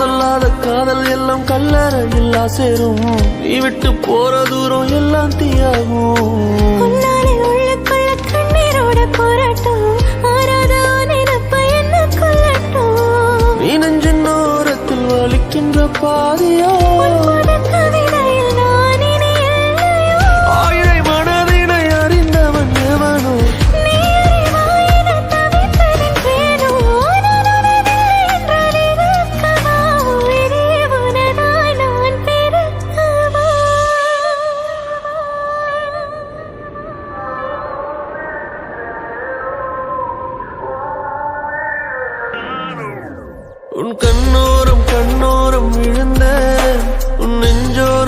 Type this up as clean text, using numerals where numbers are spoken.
சொல்லாத காதல் எல்லாம் கல்லறையில்லா சேரும். நீ விட்டு போற தூரம் எல்லாம் தீயாகும். உள்ளுக்குள்ள கண்ணீரோட போராட்டம் ஆறாத நினைப்ப என்ன கொல்லட்டும். நீ நெஞ்சின் ஓரத்தில் வலிக்கின்ற பாதியா கவிதையில் நான் இனி இல்லையோ. ஆயிரை மனதினை அறிந்தவன் எவனோ. நீ அறிவாயின தவித்ததென்றேனோ. நான் உனதில்லை என்றால் இருக்கவா? உயிரே உனதாய் நான் பிறக்கவா? உன் கண்ணோரம் விழுந்த உன் நெஞ்சோரம்